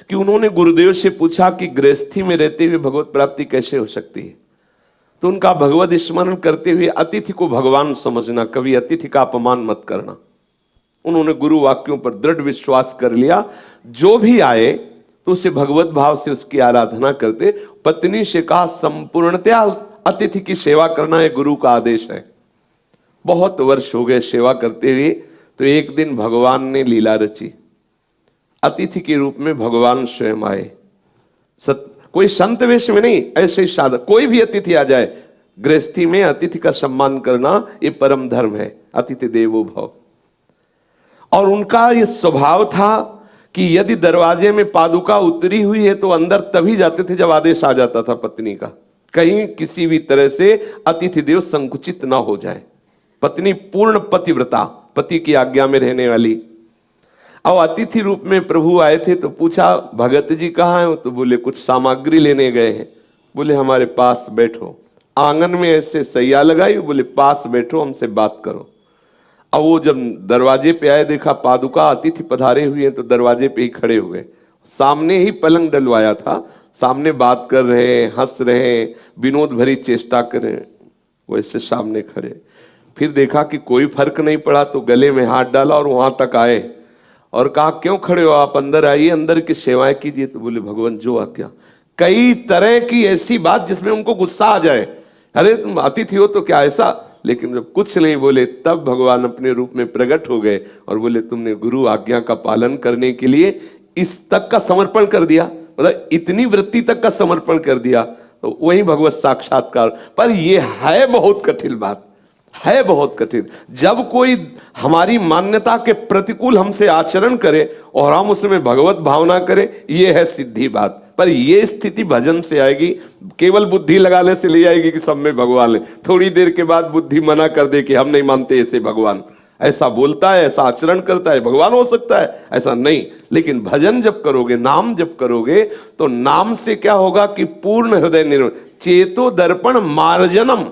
कि उन्होंने गुरुदेव से पूछा कि गृहस्थी में रहते हुए भगवत प्राप्ति कैसे हो सकती है। तो उनका भगवत स्मरण करते हुए अतिथि को भगवान समझना, कभी अतिथि का अपमान मत करना। उन्होंने गुरु वाक्यों पर दृढ़ विश्वास कर लिया, जो भी आए तो उसे भगवत भाव से उसकी आराधना करते। पत्नी से कहा संपूर्णतया अतिथि की सेवा करना है, गुरु का आदेश है। बहुत वर्ष हो गए सेवा करते हुए, तो एक दिन भगवान ने लीला रची। अतिथि के रूप में भगवान स्वयं आए। कोई संत वेश में नहीं, ऐसे ही साधक, कोई भी अतिथि आ जाए, गृहस्थी में अतिथि का सम्मान करना ये परम धर्म है, अतिथि देवो भव। और उनका ये स्वभाव था कि यदि दरवाजे में पादुका उतरी हुई है तो अंदर तभी जाते थे जब आदेश आ जाता था पत्नी का, कहीं किसी भी तरह से अतिथि देव संकुचित ना हो जाए। पत्नी पूर्ण पतिव्रता, पति की आज्ञा में रहने वाली। और अतिथि रूप में प्रभु आए थे तो पूछा भगत जी कहाँ हैं? तो बोले कुछ सामग्री लेने गए हैं। बोले हमारे पास बैठो। आंगन में ऐसे सैया लगाई, बोले पास बैठो, हमसे बात करो। अब वो जब दरवाजे पे आए, देखा पादुका अतिथि पधारे हुए हैं, तो दरवाजे पे ही खड़े हुए। सामने ही पलंग डलवाया था, सामने बात कर रहे, हंस रहे, विनोद भरी चेष्टा कर रहे, वैसे सामने खड़े। फिर देखा कि कोई फर्क नहीं पड़ा, तो गले में हाथ डाला और वहां तक आए और कहा क्यों खड़े हो, आप अंदर आइए, अंदर की सेवाएं कीजिए। तो बोले भगवान जो आज्ञा। कई तरह की ऐसी बात जिसमें उनको गुस्सा आ जाए, अरे तुम अतिथि हो तो क्या ऐसा, लेकिन जब कुछ नहीं बोले तब भगवान अपने रूप में प्रकट हो गए और बोले तुमने गुरु आज्ञा का पालन करने के लिए इस तक का समर्पण कर दिया, मतलब इतनी वृत्ति तक का समर्पण कर दिया, तो वही भगवत साक्षात्कार। पर यह है बहुत कठिन बात, है बहुत कठिन। जब कोई हमारी मान्यता के प्रतिकूल हमसे आचरण करे और हम उसमें भगवत भावना करें, यह है सिद्धि बात। पर यह स्थिति भजन से आएगी, केवल बुद्धि लगाने से ले आएगी कि सब में भगवान है। थोड़ी देर के बाद बुद्धि मना कर दे कि हम नहीं मानते ऐसे भगवान, ऐसा बोलता है, ऐसा आचरण करता है, भगवान हो सकता है, ऐसा नहीं। लेकिन भजन जब करोगे, नाम जब करोगे, तो नाम से क्या होगा कि पूर्ण हृदय निर्मल, चेतो दर्पण मार्जनम,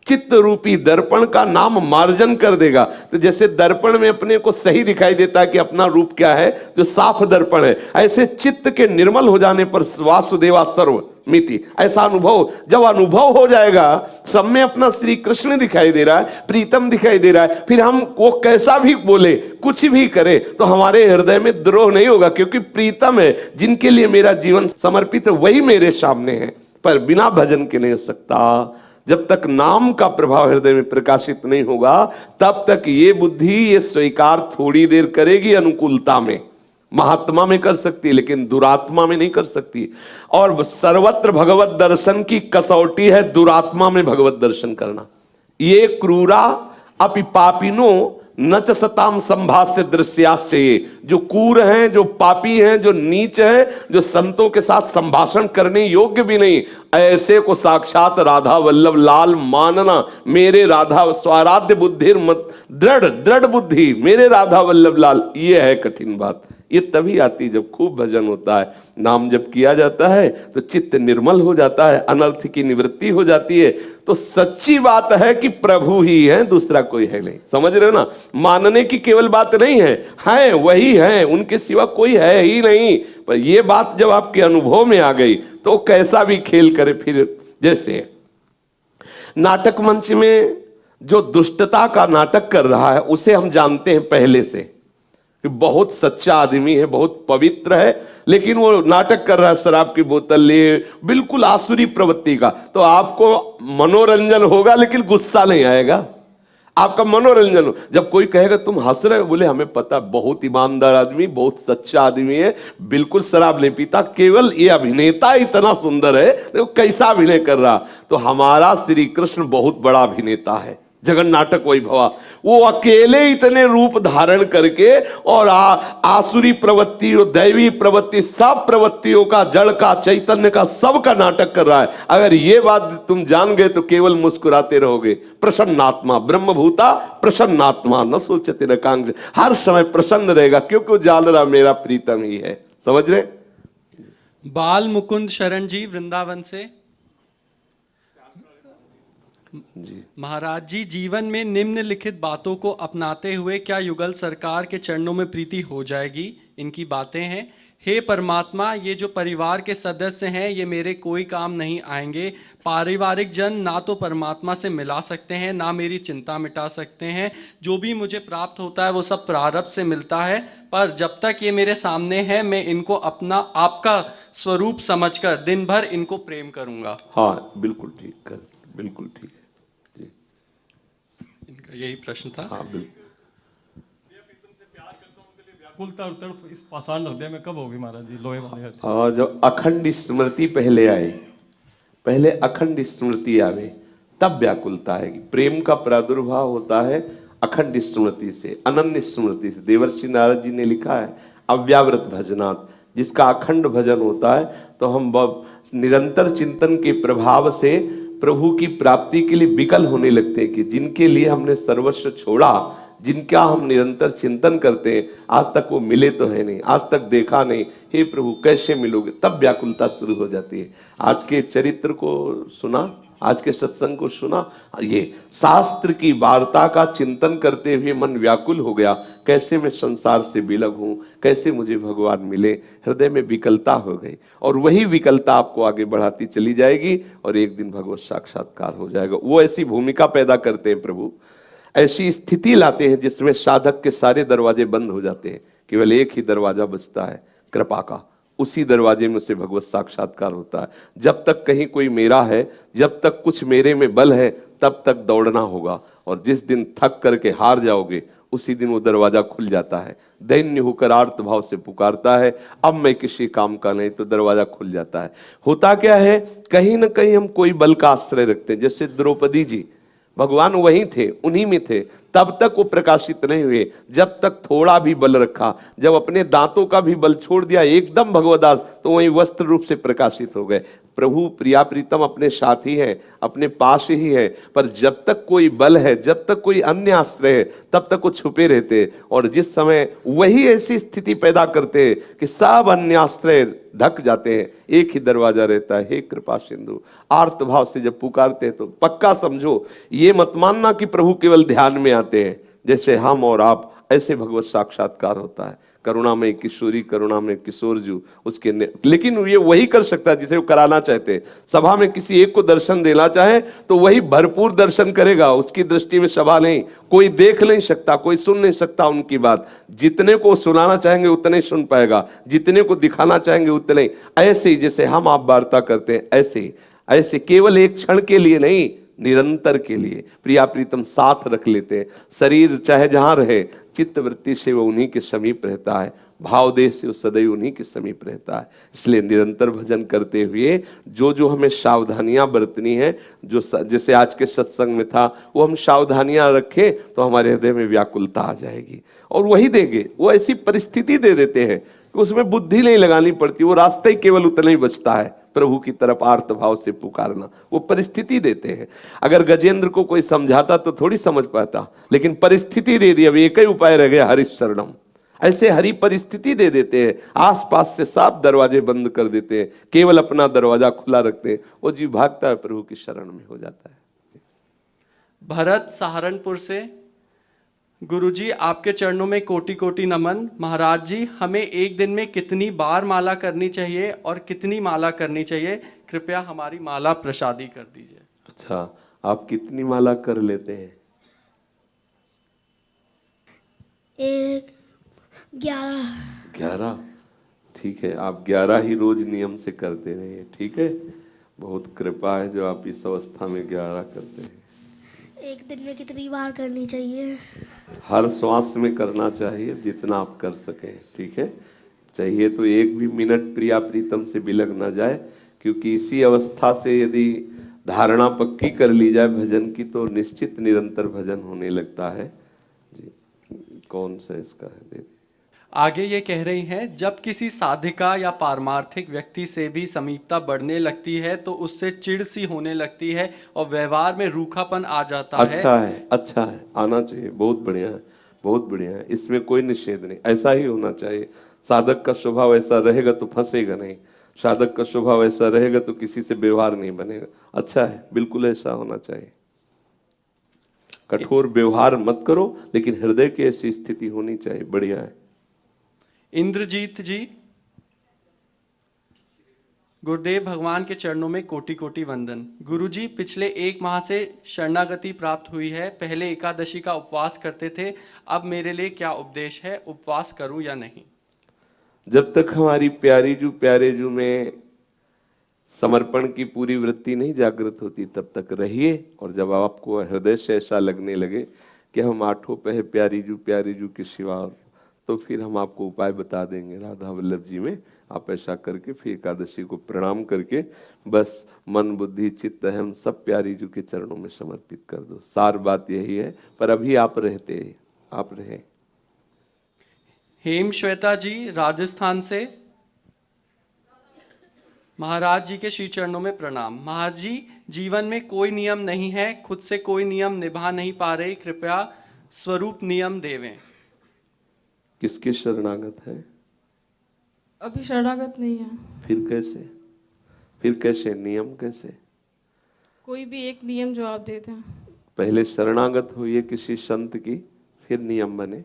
चित्त रूपी दर्पण का नाम मार्जन कर देगा। तो जैसे दर्पण में अपने को सही दिखाई देता है कि अपना रूप क्या है, जो साफ दर्पण है, ऐसे चित्त के निर्मल हो जाने पर वासुदेवा सर्व मिति, ऐसा अनुभव जब अनुभव हो जाएगा, सब में अपना श्री कृष्ण दिखाई दे रहा है, प्रीतम दिखाई दे रहा है, फिर हम वो कैसा भी बोले, कुछ भी करे, तो हमारे हृदय में द्रोह नहीं होगा, क्योंकि प्रीतम है, जिनके लिए मेरा जीवन समर्पित है, वही मेरे सामने है। पर बिना भजन के नहीं हो सकता। जब तक नाम का प्रभाव हृदय में प्रकाशित नहीं होगा, तब तक ये बुद्धि ये स्वीकार थोड़ी देर करेगी, अनुकूलता में, महात्मा में कर सकती है, लेकिन दुरात्मा में नहीं कर सकती। और सर्वत्र भगवत दर्शन की कसौटी है दुरात्मा में भगवत दर्शन करना। ये क्रूरा अपि पापिनो न च सताम संभाष्य दृश्याश्चये, जो क्रूर हैं, जो पापी हैं, जो नीच हैं, जो संतों के साथ संभाषण करने योग्य भी नहीं, ऐसे को साक्षात राधा वल्लभ लाल मानना। मेरे राधा स्वाराध्य बुद्धि मत, दृढ़ दृढ़ बुद्धि मेरे राधा वल्लभ लाल, ये है कठिन बात। ये तभी आती जब खूब भजन होता है, नाम जब किया जाता है तो चित्त निर्मल हो जाता है, अनर्थ की निवृत्ति हो जाती है। तो सच्ची बात है कि प्रभु ही है, दूसरा कोई है नहीं। समझ रहे हो ना? मानने की केवल बात नहीं है वही है, उनके सिवा कोई है ही नहीं। पर ये बात जब आपके अनुभव में आ गई तो कैसा भी खेल करे। फिर जैसे नाटक मंच में जो दुष्टता का नाटक कर रहा है, उसे हम जानते हैं पहले से कि बहुत सच्चा आदमी है, बहुत पवित्र है, लेकिन वो नाटक कर रहा है, शराब की बोतल लिए, बिल्कुल आसुरी प्रवृत्ति का। तो आपको मनोरंजन होगा, लेकिन गुस्सा नहीं आएगा, आपका मनोरंजन हो। जब कोई कहेगा तुम हंस रहे हो, बोले हमें पता, बहुत ईमानदार आदमी, बहुत सच्चा आदमी है, बिल्कुल शराब नहीं पीता, केवल ये अभिनेता इतना सुंदर है, देखो कैसा अभिनय कर रहा। तो हमारा श्री कृष्ण बहुत बड़ा अभिनेता है, जगन नाटक वही भवा। वो अकेले इतने रूप धारण करके और आसुरी प्रवृत्ति और दैवी प्रवृत्ति, सब प्रवृत्तियों का, जड़ का, चैतन्य का, सब का नाटक कर रहा है। अगर ये बात तुम जान गए तो केवल मुस्कुराते रहोगे। प्रसन्नात्मा ब्रह्मभूता प्रसन्नात्मा न सोचते न कांग, हर समय प्रसन्न रहेगा, क्योंकि वो जान रहा मेरा प्रीतम ही है। समझ रहे? बाल मुकुंद शरण जी वृंदावन से जी महाराज जी, जीवन में निम्नलिखित बातों को अपनाते हुए क्या युगल सरकार के चरणों में प्रीति हो जाएगी? इनकी बातें हैं। हे परमात्मा, ये जो परिवार के सदस्य हैं ये मेरे कोई काम नहीं आएंगे। पारिवारिक जन ना तो परमात्मा से मिला सकते हैं, ना मेरी चिंता मिटा सकते हैं। जो भी मुझे प्राप्त होता है वो सब प्रारब्ध से मिलता है, पर जब तक ये मेरे सामने है मैं इनको अपना आपका स्वरूप समझकर दिन भर इनको प्रेम करूंगा। हाँ, बिल्कुल ठीक कर, बिल्कुल ठीक है जी। इनका यही प्रश्न था। हाँ बिल्कुल। व्याकुलता और तड़प इस पाषाण हृदय में कब होगी महाराज जी, लोहे वाले हृदय? हाँ, जब अखंड स्मृति पहले आए, पहले अखंड स्मृति आवे तब व्याकुलता आएगी। प्रेम का प्रादुर्भाव होता है अखंड स्मृति से, अनन्य स्मृति से। देवर्षि नारद जी ने लिखा है अव्यावृत भजनात्, जिसका अखंड भजन होता है तो हम निरंतर चिंतन के प्रभाव से प्रभु की प्राप्ति के लिए विकल होने लगते हैं कि जिनके लिए हमने सर्वस्व छोड़ा, जिनका हम निरंतर चिंतन करते हैं, आज तक वो मिले तो है नहीं, आज तक देखा नहीं, हे प्रभु कैसे मिलोगे, तब व्याकुलता शुरू हो जाती है। आज के चरित्र को सुना, आज के सत्संग को सुना, ये शास्त्र की वार्ता का चिंतन करते हुए मन व्याकुल हो गया, कैसे मैं संसार से विलग हूं, कैसे मुझे भगवान मिले, हृदय में विकलता हो गई। और वही विकलता आपको आगे बढ़ाती चली जाएगी और एक दिन भगवत साक्षात्कार हो जाएगा। वो ऐसी भूमिका पैदा करते हैं प्रभु, ऐसी स्थिति लाते हैं जिसमें साधक के सारे दरवाजे बंद हो जाते हैं, केवल एक ही दरवाजा बचता है कृपा का, उसी दरवाजे में उसे भगवत साक्षात्कार होता है। जब तक कहीं कोई मेरा है, जब तक कुछ मेरे में बल है, तब तक दौड़ना होगा, और जिस दिन थक करके हार जाओगे उसी दिन वो दरवाजा खुल जाता है। दैन्य होकर आर्त भाव से पुकारता है, अब मैं किसी काम का नहीं, तो दरवाजा खुल जाता है। होता क्या है, कहीं ना कहीं हम कोई बल का आश्रय रखते हैं। जैसे द्रौपदी जी, भगवान वहीं थे, उन्हीं में थे, तब तक वो प्रकाशित नहीं हुए जब तक थोड़ा भी बल रखा। जब अपने दांतों का भी बल छोड़ दिया एकदम भगवदास, तो वहीं वस्त्र रूप से प्रकाशित हो गए। प्रभु प्रिया प्रीतम अपने साथ ही है, अपने पास ही है, पर जब तक कोई बल है, जब तक कोई अन्य आश्रय है, तब तक वो छुपे रहते। और जिस समय वही ऐसी स्थिति पैदा करते हैं कि सब अन्य आश्रय ढक जाते हैं, एक ही दरवाजा रहता है, हे कृपा सिंधु। आर्त भाव से जब पुकारते हैं तो पक्का समझो, ये मत मानना कि प्रभु केवल ध्यान में आते हैं जैसे हम और आप, ऐसे भगवत साक्षात्कार होता है। करुणामय किशोरी, करुणामय किशोर जू उसके लेकिन ये वही कर सकता है जिसे वो कराना चाहते हैं। सभा में किसी एक को दर्शन देना चाहे तो वही भरपूर दर्शन करेगा, उसकी दृष्टि में सभा नहीं, कोई देख नहीं सकता, कोई सुन नहीं सकता उनकी बात। जितने को सुनाना चाहेंगे उतने सुन पाएगा, जितने को दिखाना चाहेंगे उतने। ऐसे ही जैसे हम आप वार्ता करते हैं, ऐसे ऐसे केवल एक क्षण के लिए नहीं, निरंतर के लिए प्रिया प्रीतम साथ रख लेते हैं। शरीर चाहे जहां रहे, चित्त वृत्ति से वो उन्हीं के समीप रहता है, भाव देश से वो सदैव उन्हीं के समीप रहता है। इसलिए निरंतर भजन करते हुए जो जो हमें सावधानियां बरतनी है, जो जैसे आज के सत्संग में था, वो हम सावधानियां रखें तो हमारे हृदय में व्याकुलता आ जाएगी। और वही देंगे, वो ऐसी परिस्थिति दे देते हैं कि उसमें बुद्धि नहीं लगानी पड़ती, वो रास्ता ही केवल उतना ही बचता है, प्रभु की तरफ आर्त भाव से पुकारना। वो परिस्थिति देते हैं। अगर गजेंद्र को कोई समझाता तो थोड़ी समझ पाता, लेकिन परिस्थिति दे दी, अब एक ही उपाय रह गया, हरि शरणम। ऐसे हरि परिस्थिति दे देते हैं, आसपास से साफ दरवाजे बंद कर देते हैं, केवल अपना दरवाजा खुला रखते हैं, वो जीव भागता है, प्रभु की शरण में हो जाता है। भरत सहारनपुर से, गुरुजी आपके चरणों में कोटि कोटि नमन। महाराज जी, हमें एक दिन में कितनी बार माला करनी चाहिए और कितनी माला करनी चाहिए, कृपया हमारी माला प्रसादी कर दीजिए। अच्छा, आप कितनी माला कर लेते हैं? 11। ठीक है, आप 11 ही रोज नियम से करते रहिए, ठीक है। बहुत कृपा है जो आप इस अवस्था में 11 करते हैं। एक दिन में कितनी बार करनी चाहिए? हर श्वास में करना चाहिए, जितना आप कर सकें, ठीक है। चाहिए तो एक भी मिनट प्रिया प्रीतम से बिलग ना जाए, क्योंकि इसी अवस्था से यदि धारणा पक्की कर ली जाए भजन की, तो निश्चित निरंतर भजन होने लगता है जी। कौन सा इसका है, दे। आगे ये कह रही हैं, जब किसी साधिका या पारमार्थिक व्यक्ति से भी समीपता बढ़ने लगती है तो उससे चिढ़ सी होने लगती है और व्यवहार में रूखापन आ जाता है। अच्छा है, अच्छा है, आना चाहिए, बहुत बढ़िया है, बहुत बढ़िया है, इसमें कोई निषेध नहीं, ऐसा ही होना चाहिए। साधक का स्वभाव ऐसा रहेगा तो फंसेगा नहीं, साधक का स्वभाव ऐसा रहेगा तो किसी से व्यवहार नहीं बनेगा। अच्छा है, बिल्कुल ऐसा होना चाहिए। कठोर व्यवहार मत करो, लेकिन हृदय की ऐसी स्थिति होनी चाहिए, बढ़िया है। इंद्रजीत जी, गुरुदेव भगवान के चरणों में कोटि कोटि वंदन। गुरुजी, पिछले 1 माह से शरणागति प्राप्त हुई है। पहले एकादशी का उपवास करते थे, अब मेरे लिए क्या उपदेश है, उपवास करूं या नहीं? जब तक हमारी प्यारे जू में समर्पण की पूरी वृत्ति नहीं जागृत होती तब तक रहिए, और जब आपको हृदय से ऐसा लगने लगे कि हम आठों पह प्यारी जू के सिवा, तो फिर हम आपको उपाय बता देंगे राधा वल्लभ जी में। आप ऐसा करके फिर एकादशी को प्रणाम करके बस मन बुद्धि चित्त हम सब प्यारी जू के चरणों में समर्पित कर दो। सार बात यही है, पर अभी आप रहे। हेम श्वेता जी राजस्थान से, महाराज जी के श्री चरणों में प्रणाम। महाराज जी, जीवन में कोई नियम नहीं है, खुद से कोई नियम निभा नहीं पा रहे, कृपया स्वरूप नियम देवें। किसके शरणागत है? अभी शरणागत नहीं है। फिर कैसे नियम कैसे? कोई भी एक नियम जो आप देते हैं। पहले शरणागत होइए किसी संत की, फिर नियम बने।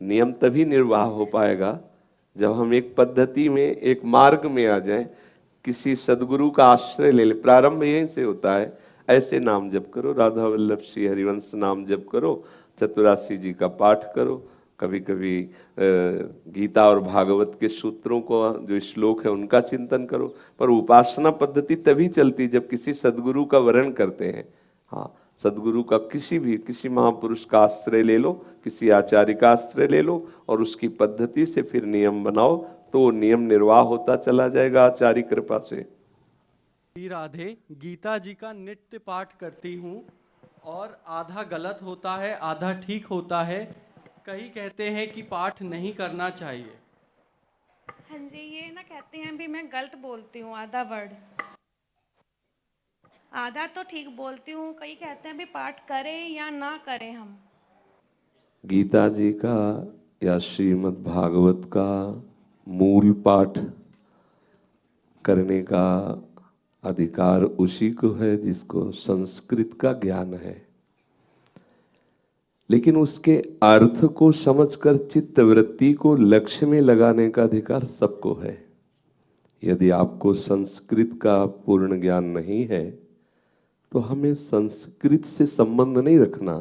नियम तभी निर्वाह हो पाएगा जब हम एक पद्धति में, एक मार्ग में आ जाएं, किसी सदगुरु का आश्रय ले ले। प्रारंभ यहीं से होता है। ऐसे नाम जप करो, राधा वल्लभ श्री हरिवंश नाम जप करो, चतुरासी जी का पाठ करो, कभी कभी गीता और भागवत के सूत्रों को, जो श्लोक है उनका चिंतन करो। पर उपासना पद्धति तभी चलती जब किसी सदगुरु का वरण करते हैं। हाँ, सदगुरु का किसी महापुरुष का आश्रय ले लो, किसी आचार्य का आश्रय ले लो, और उसकी पद्धति से फिर नियम बनाओ, तो नियम निर्वाह होता चला जाएगा आचार्य कृपा से। राधे, गीता जी का नित्य पाठ करती हूँ और आधा गलत होता है, आधा ठीक होता है। कई कहते हैं कि पाठ नहीं करना चाहिए। हाँ जी, ये ना कहते हैं भी मैं गलत बोलती हूँ, आधा वर्ड, आधा तो ठीक बोलती हूँ। कई कहते हैं भी पाठ करें या ना करें हम। गीता जी का या श्रीमद् भागवत का मूल पाठ करने का अधिकार उसी को है जिसको संस्कृत का ज्ञान है, लेकिन उसके अर्थ को समझकर चित्त वृत्ति को लक्ष्य में लगाने का अधिकार सबको है। यदि आपको संस्कृत का पूर्ण ज्ञान नहीं है तो हमें संस्कृत से संबंध नहीं रखना,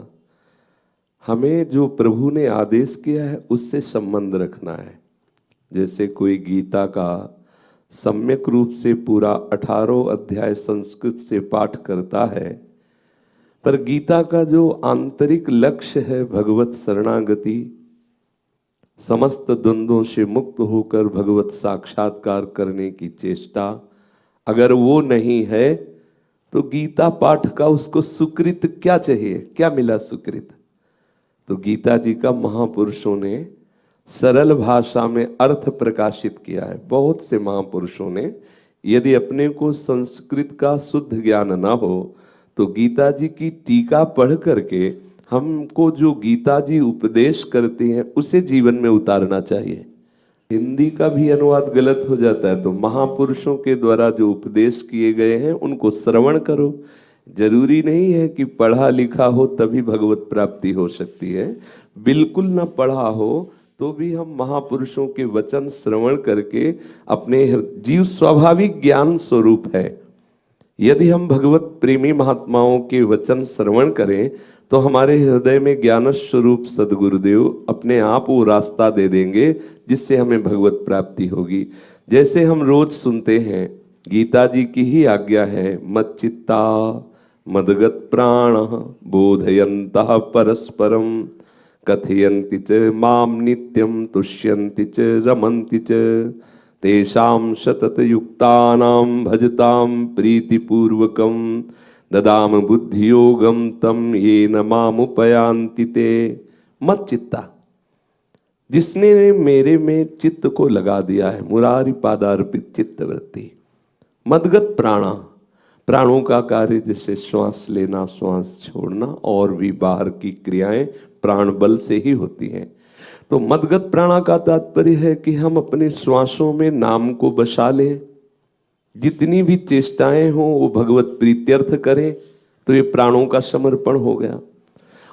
हमें जो प्रभु ने आदेश किया है उससे संबंध रखना है। जैसे कोई गीता का सम्यक रूप से पूरा 18 अध्याय संस्कृत से पाठ करता है, पर गीता का जो आंतरिक लक्ष्य है भगवत शरणागति, समस्त द्वंद्वों से मुक्त होकर भगवत साक्षात्कार करने की चेष्टा, अगर वो नहीं है तो गीता पाठ का उसको सुकृत क्या चाहिए? क्या मिला सुकृत? तो गीता जी का महापुरुषों ने सरल भाषा में अर्थ प्रकाशित किया है। बहुत से महापुरुषों ने, यदि अपने को संस्कृत का शुद्ध ज्ञान ना हो तो गीता जी की टीका पढ़ करके हमको जो गीता जी उपदेश करते हैं उसे जीवन में उतारना चाहिए। हिंदी का भी अनुवाद गलत हो जाता है तो महापुरुषों के द्वारा जो उपदेश किए गए हैं उनको श्रवण करो। जरूरी नहीं है कि पढ़ा लिखा हो तभी भगवत प्राप्ति हो सकती है, बिल्कुल ना पढ़ा हो तो भी हम महापुरुषों के वचन श्रवण करके अपने जीव स्वाभाविक ज्ञान स्वरूप है। यदि हम भगवत प्रेमी महात्माओं के वचन श्रवण करें तो हमारे हृदय में ज्ञान स्वरूप सदगुरुदेव अपने आप वो रास्ता दे देंगे जिससे हमें भगवत प्राप्ति होगी। जैसे हम रोज सुनते हैं, गीता जी की ही आज्ञा है, मच्चित्ता मदगत प्राण बोधयन्तः परस्परम कथयन्ति च माम नित्यम तुष्यन्ति च रमन्ति च तेषां सततयुक्तानां भजतां प्रीतिपूर्वकं ददाम बुद्धियोगम तम येन मामुपयान्ति ते। मत चित्ता, जिसने मेरे में चित्त को लगा दिया है, मुरारी पादार्पित चित्त वृत्ति। मदगत प्राणा, प्राणों का कार्य जैसे श्वास लेना श्वास छोड़ना और भी बाहर की क्रियाएं प्राण बल से ही होती हैं। तो मदगत प्राणा का तात्पर्य है कि हम अपने श्वासों में नाम को बसा लें, जितनी भी चेष्टाएं हों वो भगवत प्रीत्यर्थ करें, तो ये प्राणों का समर्पण हो गया।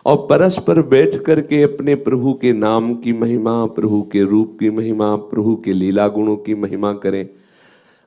और परस्पर बैठ करके अपने प्रभु के नाम की महिमा, प्रभु के रूप की महिमा, प्रभु के लीला गुणों की महिमा करें,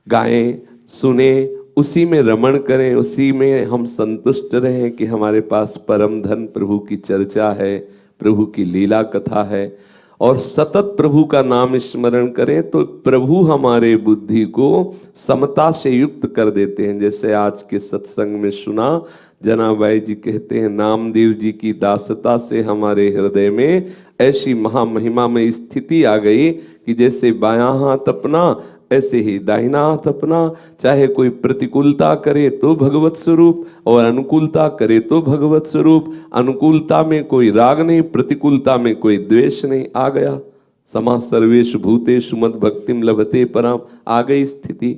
गाएं, सुने, उसी में रमण करें, उसी में हम संतुष्ट रहें कि हमारे पास परम धन प्रभु की चर्चा है, प्रभु की लीला कथा है, और सतत प्रभु का नाम स्मरण करें तो प्रभु हमारे बुद्धि को समता से युक्त कर देते हैं। जैसे आज के सत्संग में सुना, जनाबाई जी कहते हैं नामदेव जी की दासता से हमारे हृदय में ऐसी महामहिमा में स्थिति आ गई कि जैसे बायां हाथ अपना ऐसे ही दाहिना हाथ अपना, चाहे कोई प्रतिकूलता करे तो भगवत स्वरूप और अनुकूलता करे तो भगवत स्वरूप। अनुकूलता में कोई राग नहीं, प्रतिकूलता में कोई द्वेष नहीं, आ गया। समा सर्वेषु भूतेषु मद भक्तिम लभते पराम, आ गई स्थिति।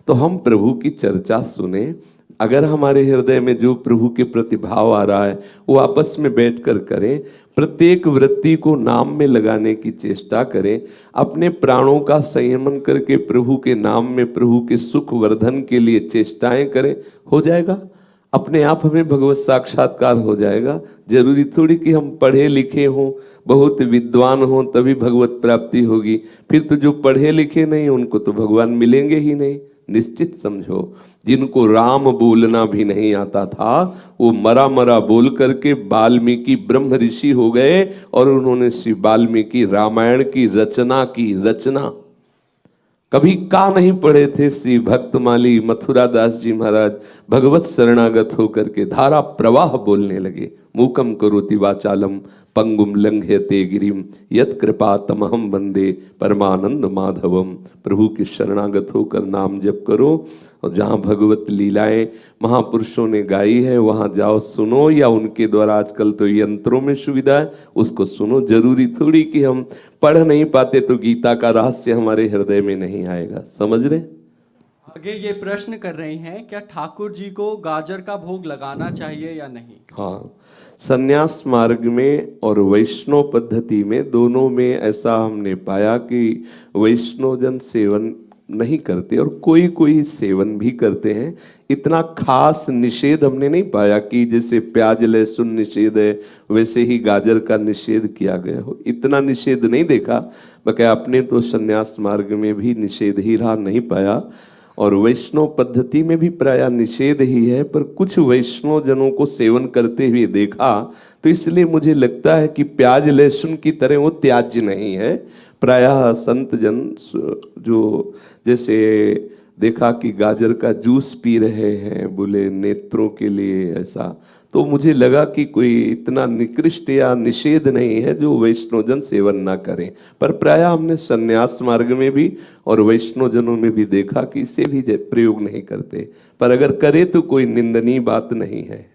तो हम प्रभु की चर्चा सुने, अगर हमारे हृदय में जो प्रभु के प्रति भाव आ रहा है वो आपस में बैठकर करें, प्रत्येक वृत्ति को नाम में लगाने की चेष्टा करें, अपने प्राणों का संयमन करके प्रभु के नाम में प्रभु के सुख वर्धन के लिए चेष्टाएं करें, हो जाएगा अपने आप हमें भगवत साक्षात्कार हो जाएगा। जरूरी थोड़ी कि हम पढ़े लिखे हों, बहुत विद्वान हों तभी भगवत प्राप्ति होगी। फिर तो जो पढ़े लिखे नहीं उनको तो भगवान मिलेंगे ही नहीं। निश्चित समझो, जिनको राम बोलना भी नहीं आता था वो मरा मरा बोल करके वाल्मीकि ब्रह्म ऋषि हो गए और उन्होंने श्री वाल्मीकि रामायण की रचना की। रचना कभी का नहीं पढ़े थे श्री भक्तमाली मथुरा दास जी महाराज भगवत शरणागत होकर के धारा प्रवाह बोलने लगे। मूकम करोति वाचालम पंगुम लंघयते गिरिम यत कृपा तमहम वंदे परमानंद माधवम। प्रभु के शरणागत होकर नाम जप करो, और जहाँ भगवत लीलाएं महापुरुषों ने गाई है वहाँ जाओ सुनो, या उनके द्वारा आजकल तो यंत्रों में सुविधा है उसको सुनो। जरूरी थोड़ी कि हम पढ़ नहीं पाते तो गीता का रहस्य हमारे हृदय में नहीं आएगा। समझ रहे? आगे ये प्रश्न कर रही हैं, क्या ठाकुर जी को गाजर का भोग लगाना चाहिए या नहीं? हाँ, संन्यास मार्ग में और वैष्णव पद्धति में दोनों में ऐसा हमने पाया कि वैष्णवजन सेवन नहीं करते और कोई कोई सेवन भी करते हैं। इतना खास निषेध हमने नहीं पाया कि जैसे प्याज लहसुन निषेध है वैसे ही गाजर का निषेध किया गया हो, इतना निषेध नहीं देखा। बल्कि अपने तो संन्यास मार्ग में भी निषेध ही रहा, नहीं पाया। और वैष्णव पद्धति में भी प्राय निषेध ही है, पर कुछ वैष्णव जनों को सेवन करते हुए देखा, तो इसलिए मुझे लगता है कि प्याज लहसुन की तरह वो त्याज्य नहीं है। प्रायः संत जन जो जैसे देखा कि गाजर का जूस पी रहे हैं बोले नेत्रों के लिए, ऐसा तो मुझे लगा कि कोई इतना निकृष्ट या निषेध नहीं है जो वैष्णवजन सेवन ना करें। पर प्रायः हमने संन्यास मार्ग में भी और वैष्णवजनों में भी देखा कि इसे भी प्रयोग नहीं करते, पर अगर करे तो कोई निंदनीय बात नहीं है।